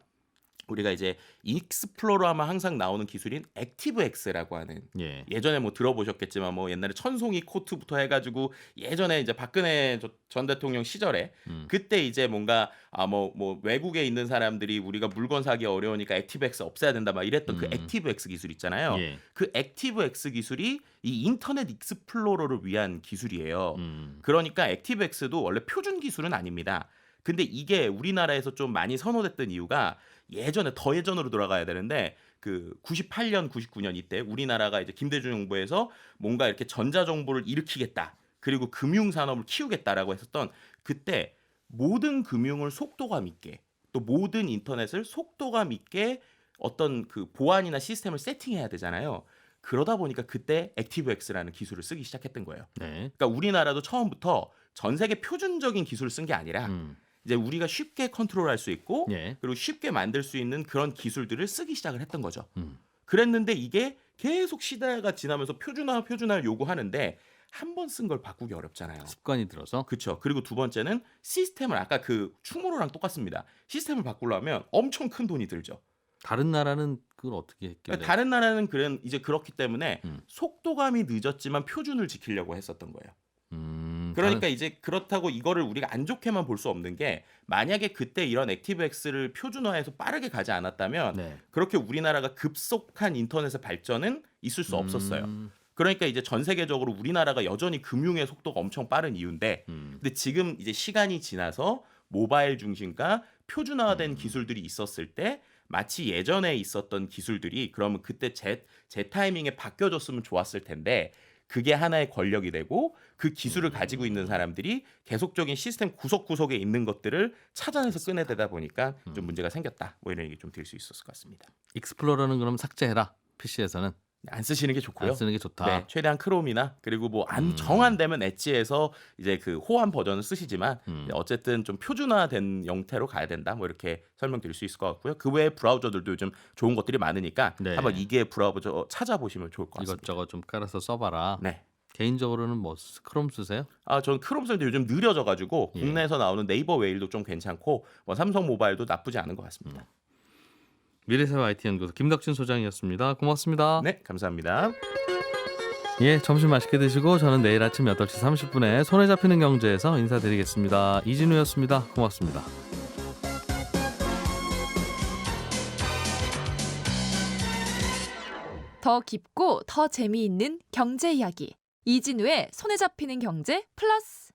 우리가 이제 익스플로러 하면 항상 나오는 기술인 액티브엑스라고 하는 예. 예전에 뭐 들어보셨겠지만 뭐 옛날에 천송이 코트부터 해가지고 예전에 이제 박근혜 전 대통령 시절에 그때 이제 뭔가 뭐 외국에 있는 사람들이 우리가 물건 사기 어려우니까 액티브엑스 없애야 된다 막 이랬던 그 액티브엑스 기술 있잖아요. 예. 그 액티브엑스 기술이 이 인터넷 익스플로러를 위한 기술이에요. 그러니까 액티브엑스도 원래 표준 기술은 아닙니다. 근데 이게 우리나라에서 좀 많이 선호됐던 이유가 예전에 더 예전으로 돌아가야 되는데 그 98년, 99년 이때 우리나라가 이제 김대중 정부에서 뭔가 이렇게 전자 정보를 일으키겠다. 그리고 금융 산업을 키우겠다라고 했었던 그때 모든 금융을 속도감 있게 또 모든 인터넷을 속도감 있게 어떤 그 보안이나 시스템을 세팅해야 되잖아요. 그러다 보니까 그때 액티브엑스라는 기술을 쓰기 시작했던 거예요. 네. 그러니까 우리나라도 처음부터 전 세계 표준적인 기술을 쓴 게 아니라 이제 우리가 쉽게 컨트롤할 수 있고 예. 그리고 쉽게 만들 수 있는 그런 기술들을 쓰기 시작을 했던 거죠. 그랬는데 이게 계속 시대가 지나면서 표준화를 요구하는데 한 번 쓴 걸 바꾸기 어렵잖아요. 습관이 들어서. 그렇죠. 그리고 두 번째는 시스템을 아까 그 충무로랑 똑같습니다. 시스템을 바꾸려면 엄청 큰 돈이 들죠. 다른 나라는 그걸 어떻게 했길래? 그러니까 다른 나라는 이제 그렇기 때문에 속도감이 늦었지만 표준을 지키려고 했었던 거예요. 그러니까 이제 그렇다고 이거를 우리가 안 좋게만 볼 수 없는 게 만약에 그때 이런 액티브엑스를 표준화해서 빠르게 가지 않았다면 네. 그렇게 우리나라가 급속한 인터넷의 발전은 있을 수 없었어요. 그러니까 이제 전 세계적으로 우리나라가 여전히 금융의 속도가 엄청 빠른 이유인데 근데 지금 이제 시간이 지나서 모바일 중심과 표준화된 기술들이 있었을 때 마치 예전에 있었던 기술들이 그러면 그때 제 타이밍에 바뀌어졌으면 좋았을 텐데 그게 하나의 권력이 되고 그 기술을 가지고 있는 사람들이 계속적인 시스템 구석구석에 있는 것들을 찾아내서 꺼내대다 보니까 좀 문제가 생겼다. 뭐 이런 얘기 좀 드릴 수 있었을 것 같습니다. 익스플로러는 그럼 삭제해라. PC에서는 안 쓰시는 게 좋고요. 안 쓰는 게 좋다. 네, 최대한 크롬이나 그리고 뭐 안 정한되면 엣지에서 이제 그 호환 버전을 쓰시지만 어쨌든 좀 표준화된 형태로 가야 된다. 뭐 이렇게 설명드릴 수 있을 것 같고요. 그 외에 브라우저들도 요즘 좋은 것들이 많으니까 네. 한번 이게 브라우저 찾아보시면 좋을 것 같습니다. 이것저것 좀 깔아서 써봐라. 네. 개인적으로는 뭐 크롬 쓰세요? 저는 크롬 쓸 때 요즘 느려져가지고 예. 국내에서 나오는 네이버 웨일도 좀 괜찮고 뭐 삼성 모바일도 나쁘지 않은 것 같습니다. 미래세와 IT 연구소 김덕진 소장이었습니다. 고맙습니다. 네, 감사합니다. 예, 점심 맛있게 드시고 저는 내일 아침 8시 30분에 손에 잡히는 경제에서 인사드리겠습니다. 이진우였습니다. 고맙습니다. 더 깊고 더 재미있는 경제 이야기. 이진우의 손에 잡히는 경제 플러스.